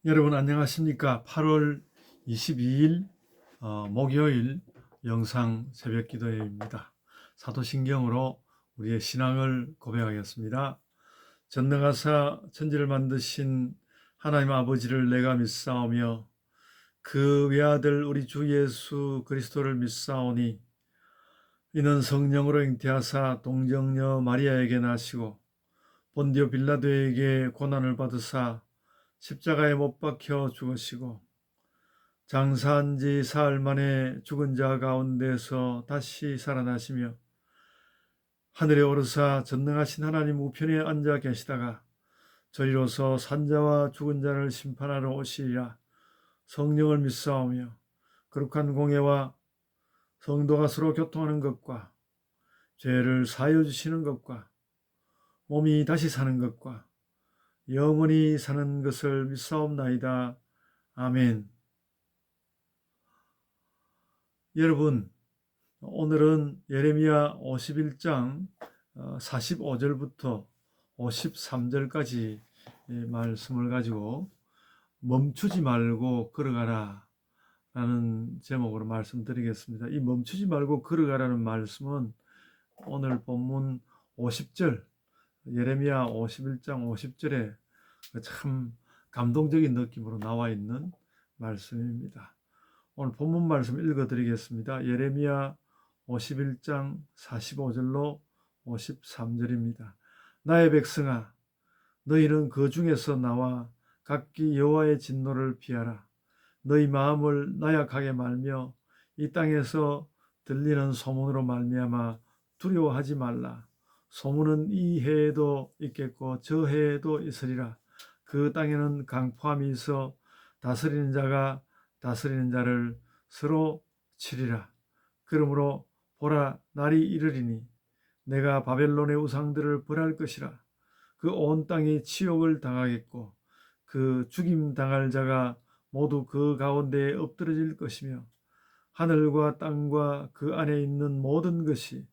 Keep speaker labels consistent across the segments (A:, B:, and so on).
A: 여러분 안녕하십니까? 8월 22일 목요일 영상 새벽 기도회입니다. 사도신경으로 우리의 신앙을 고백하겠습니다. 전능하사 천지를 만드신 하나님 아버지를 내가 믿사오며 그 외아들 우리 주 예수 그리스도를 믿사오니 이는 성령으로 잉태하사 동정녀 마리아에게 나시고 본디오 빌라도에게 고난을 받으사 십자가에 못 박혀 죽으시고 장사한 지 사흘 만에 죽은 자 가운데서 다시 살아나시며 하늘에 오르사 전능하신 하나님 우편에 앉아 계시다가 저리로서 산자와 죽은 자를 심판하러 오시리라. 성령을 믿사오며 거룩한 공예와 성도가 서로 교통하는 것과 죄를 사하여 주시는 것과 몸이 다시 사는 것과 영원히 사는 것을 믿사옵나이다. 아멘. 여러분, 오늘은 예레미야 51장 45절부터 53절까지 말씀을 가지고 멈추지 말고 걸어가라 라는 제목으로 말씀드리겠습니다. 이 멈추지 말고 걸어가라는 말씀은 오늘 본문 50절, 예레미야 51장 50절에 참 감동적인 느낌으로 나와 있는 말씀입니다. 오늘 본문 말씀 읽어드리겠습니다. 예레미야 51장 45절로 53절입니다. 나의 백성아, 너희는 그 중에서 나와 각기 여호와의 진노를 피하라. 너희 마음을 나약하게 말며 이 땅에서 들리는 소문으로 말미암아 두려워하지 말라. 소문은 이 해에도 있겠고 저 해에도 있으리라. 그 땅에는 강포함이 있어 다스리는 자가 다스리는 자를 서로 치리라. 그러므로 보라, 날이 이르리니 내가 바벨론의 우상들을 벌할 것이라. 그 온 땅이 치욕을 당하겠고 그 죽임 당할 자가 모두 그 가운데에 엎드러질 것이며 하늘과 땅과 그 안에 있는 모든 것이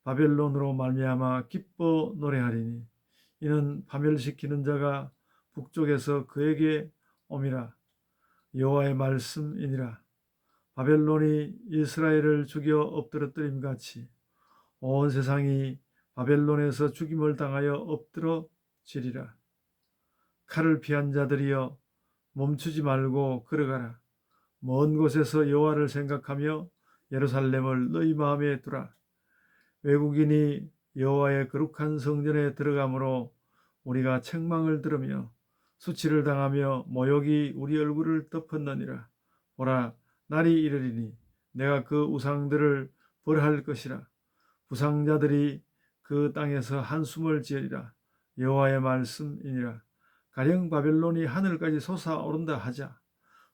A: 바벨론으로 말미암아 기뻐 노래하리니 이는 파멸시키는 자가 북쪽에서 그에게 옴이라. 여호와의 말씀이니라. 바벨론이 이스라엘을 죽여 엎드러뜨림 같이 온 세상이 바벨론에서 죽임을 당하여 엎드러지리라. 칼을 피한 자들이여 멈추지 말고 걸어가라. 먼 곳에서 여호와를 생각하며 예루살렘을 너희 마음에 두라. 외국인이 여호와의 거룩한 성전에 들어가므로 우리가 책망을 들으며 수치를 당하며 모욕이 우리 얼굴을 덮었느니라. 보라, 날이 이르리니 내가 그 우상들을 벌할 것이라. 부상자들이 그 땅에서 한숨을 지으리라. 여호와의 말씀이니라. 가령 바벨론이 하늘까지 솟아오른다 하자.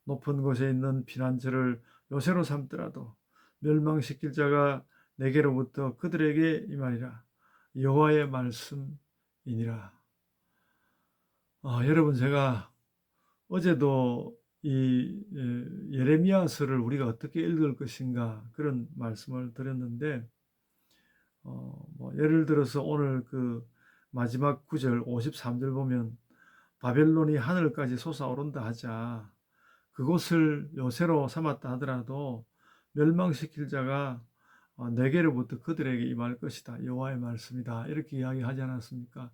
A: 높은 곳에 있는 피난처를 요새로 삼더라도 멸망시킬 자가 내게로부터 그들에게 임하리라. 여호와의 말씀이니라. 여러분, 제가 어제도 이 예레미야서를 우리가 어떻게 읽을 것인가 그런 말씀을 드렸는데 예를 들어서 오늘 그 마지막 9절 53절 보면 바벨론이 하늘까지 솟아오른다 하자. 그곳을 요새로 삼았다 하더라도 멸망시킬 자가 내게로부터 그들에게 임할 것이다. 여호와의 말씀이다. 이렇게 이야기하지 않았습니까?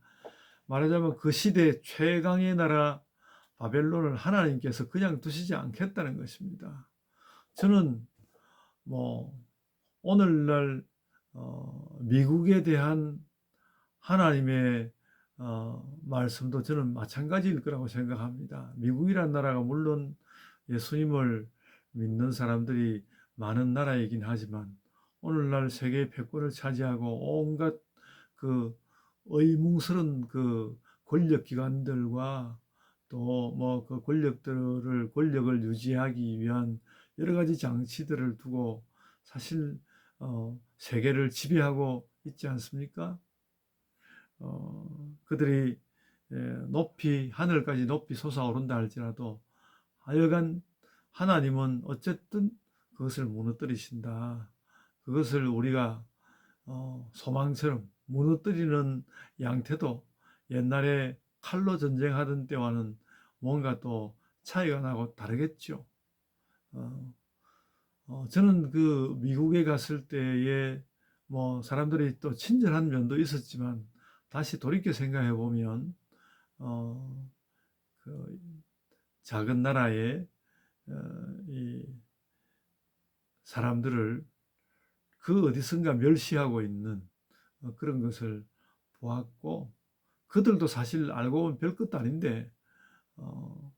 A: 말하자면 그 시대 최강의 나라 바벨론을 하나님께서 그냥 두시지 않겠다는 것입니다. 저는 오늘날 미국에 대한 하나님의 말씀도 저는 마찬가지일 거라고 생각합니다. 미국이란 나라가 물론 예수님을 믿는 사람들이 많은 나라이긴 하지만 오늘날 세계 패권을 차지하고 온갖 그 의문스러운 그 권력기관들과 또 그 권력을 유지하기 위한 여러 가지 장치들을 두고 사실 세계를 지배하고 있지 않습니까? 그들이 높이 하늘까지 높이 솟아오른다 할지라도 하여간 하나님은 어쨌든 그것을 무너뜨리신다. 그것을 우리가 소망처럼 무너뜨리는 양태도 옛날에 칼로 전쟁하던 때와는 뭔가 또 차이가 나고 다르겠죠. 어, 저는 그 미국에 갔을 때에 뭐 사람들이 또 친절한 면도 있었지만 다시 돌이켜 생각해 보면 어, 그 작은 나라의 이 사람들을 그 어디선가 멸시하고 있는 그런 것을 보았고, 그들도 사실 알고 보면 별것도 아닌데 어,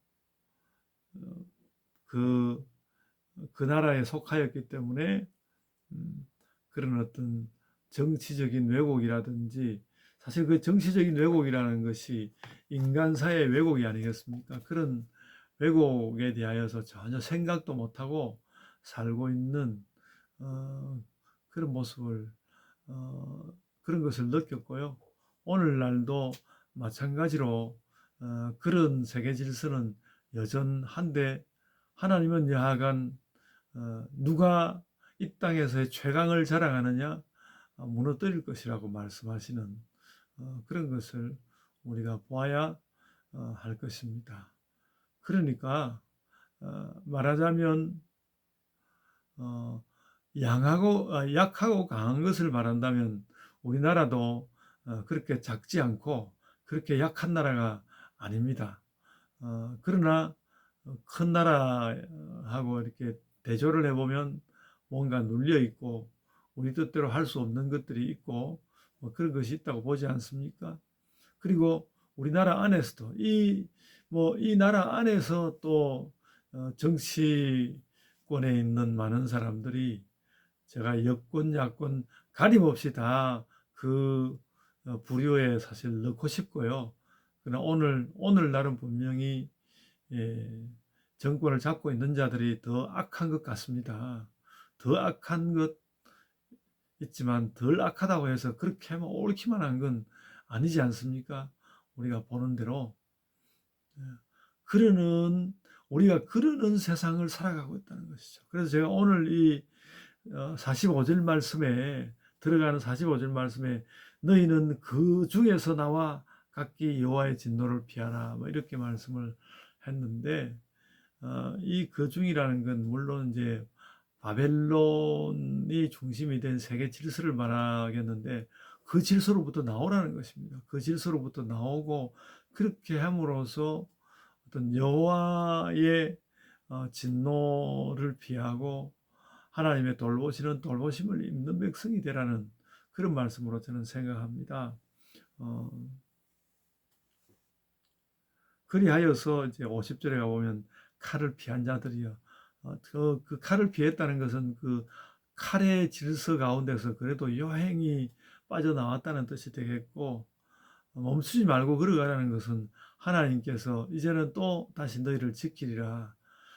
A: 그, 그 나라에 속하였기 때문에 그런 어떤 정치적인 왜곡이라든지, 사실 그 정치적인 왜곡이라는 것이 인간사의 왜곡이 아니겠습니까? 그런 왜곡에 대하여서 전혀 생각도 못하고 살고 있는 그런 모습을 그런 것을 느꼈고요. 오늘날도 마찬가지로 그런 세계 질서는 여전한데, 하나님은 여하간 누가 이 땅에서의 최강을 자랑하느냐, 무너뜨릴 것이라고 말씀하시는 그런 것을 우리가 보아야 할 것입니다. 그러니까 말하자면 어, 약하고 강한 것을 말한다면 우리나라도 그렇게 작지 않고 그렇게 약한 나라가 아닙니다. 그러나 큰 나라하고 이렇게 대조를 해보면 뭔가 눌려 있고 우리 뜻대로 할 수 없는 것들이 있고 뭐 그런 것이 있다고 보지 않습니까? 그리고 우리나라 안에서도 이 나라 안에서 또 정치권에 있는 많은 사람들이 제가 여권 야권 가림없이 다 그 부류에 사실 넣고 싶고요. 그러나 오늘날은 분명히 정권을 잡고 있는 자들이 더 악한 것 같습니다. 더 악한 것 있지만 덜 악하다고 해서 그렇게 하면 옳기만 한 건 아니지 않습니까? 우리가 보는 대로 예, 그러는 우리가 그러는 세상을 살아가고 있다는 것이죠. 그래서 제가 오늘 이 45절 말씀에 들어가는 45절 말씀에 너희는 그 중에서 나와 각기 여호와의 진노를 피하라 뭐 이렇게 말씀을 했는데 이 그 중이라는 건 물론 이제 바벨론이 중심이 된 세계 질서를 말하겠는데 그 질서로부터 나오라는 것입니다. 그 질서로부터 나오고 그렇게 함으로써 어떤 여호와의 진노를 피하고 하나님의 돌보심을 입는 백성이 되라는 그런 말씀으로 저는 생각합니다. 어, 그리하여서 이제 50절에 가보면 칼을 피한 자들이여. 그 칼을 피했다는 것은 그 칼의 질서 가운데서 그래도 요행이 빠져나왔다는 뜻이 되겠고, 멈추지 말고 걸어가라는 것은 하나님께서 이제는 또 다시 너희를 지키리라.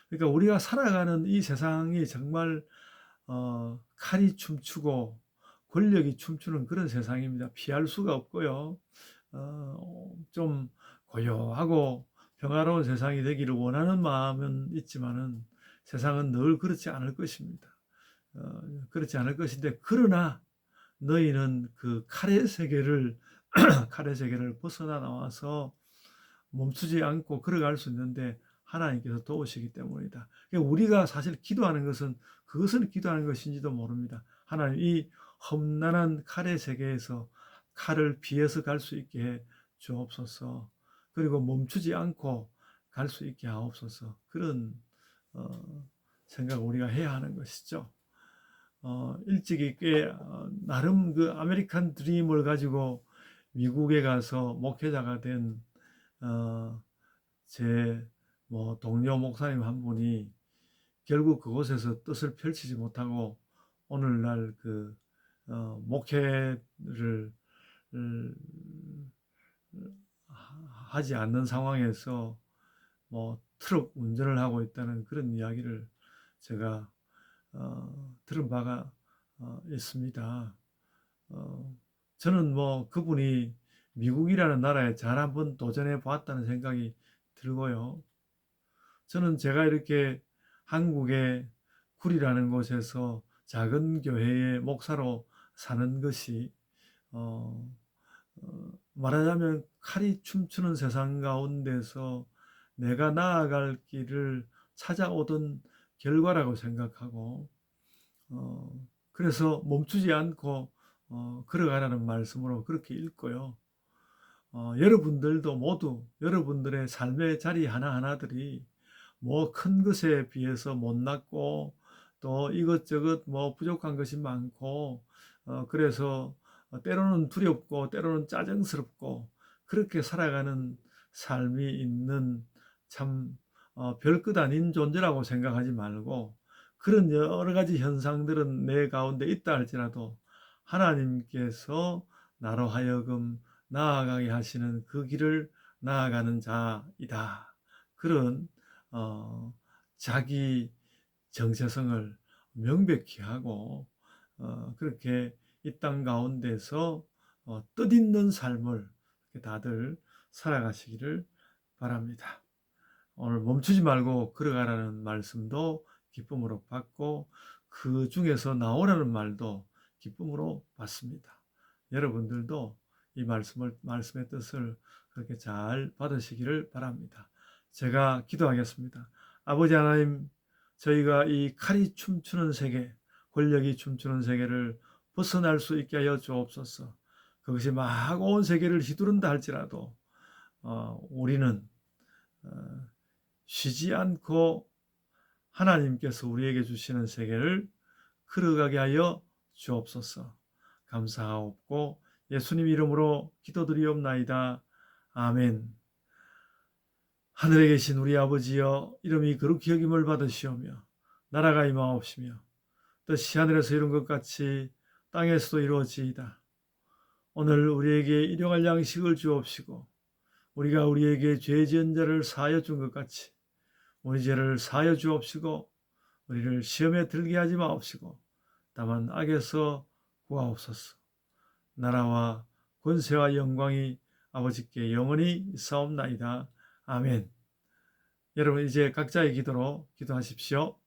A: 그러니까 우리가 살아가는 이 세상이 정말 칼이 춤추고 권력이 춤추는 그런 세상입니다. 피할 수가 없고요. 좀 고요하고 평화로운 세상이 되기를 원하는 마음은 있지만은 세상은 늘 그렇지 않을 것입니다. 그렇지 않을 것인데, 그러나 너희는 그 칼의 세계를 칼의 세계를 벗어나 나와서 멈추지 않고 걸어갈 수 있는데 하나님께서 도우시기 때문이다. 그러니까 우리가 사실 기도하는 것은 그것을 기도하는 것인지도 모릅니다. 하나님, 이 험난한 칼의 세계에서 칼을 피해서 갈 수 있게 해 주옵소서. 그리고 멈추지 않고 갈 수 있게 하옵소서. 그런 생각을 우리가 해야 하는 것이죠. 일찍이 나름 그 아메리칸 드림을 가지고 미국에 가서 목회자가 된 제 동료 목사님 한 분이 결국 그곳에서 뜻을 펼치지 못하고 오늘날 그 목회를 하지 않는 상황에서 트럭 운전을 하고 있다는 그런 이야기를 제가 들은 바가 있습니다. 저는 그분이 미국이라는 나라에 잘 한번 도전해 보았다는 생각이 들고요. 저는 제가 이렇게 한국의 구리라는 곳에서 작은 교회의 목사로 사는 것이 말하자면 칼이 춤추는 세상 가운데서 내가 나아갈 길을 찾아오던 결과라고 생각하고 그래서 멈추지 않고 걸어가라는 말씀으로 그렇게 읽고요. 여러분들도 모두 여러분들의 삶의 자리 하나하나들이 뭐 큰 것에 비해서 못났고 또 이것저것 뭐 부족한 것이 많고 그래서 때로는 두렵고 때로는 짜증스럽고 그렇게 살아가는 삶이 있는 참 별것 아닌 존재라고 생각하지 말고 그런 여러 가지 현상들은 내 가운데 있다 할지라도 하나님께서 나로 하여금 나아가게 하시는 그 길을 나아가는 자이다. 그런 자기 정체성을 명백히 하고 그렇게 이 땅 가운데서 뜻있는 삶을 다들 살아가시기를 바랍니다. 오늘 멈추지 말고 걸어가라는 말씀도 기쁨으로 받고 그 중에서 나오라는 말도 기쁨으로 받습니다. 여러분들도 이 말씀의 뜻을 그렇게 잘 받으시기를 바랍니다. 제가 기도하겠습니다. 아버지 하나님, 저희가 이 칼이 춤추는 세계, 권력이 춤추는 세계를 벗어날 수 있게 하여 주옵소서. 그것이 막 온 세계를 휘두른다 할지라도 우리는 쉬지 않고 하나님께서 우리에게 주시는 세계를 걸어가게 하여 주옵소서. 감사하옵고 예수님 이름으로 기도드리옵나이다. 아멘. 하늘에 계신 우리 아버지여, 이름이 거룩히 여김을 받으시오며 나라가 임하옵시며 뜻이 하늘에서 이룬 것 같이 땅에서도 이루어지이다. 오늘 우리에게 일용할 양식을 주옵시고 우리가 우리에게 죄 지은 자를 사하여 준 것 같이 우리 죄를 사하여 주옵시고 우리를 시험에 들게 하지 마옵시고 다만 악에서 구하옵소서. 나라와 권세와 영광이 아버지께 영원히 있사옵나이다. 아멘. 여러분 이제 각자의 기도로 기도하십시오.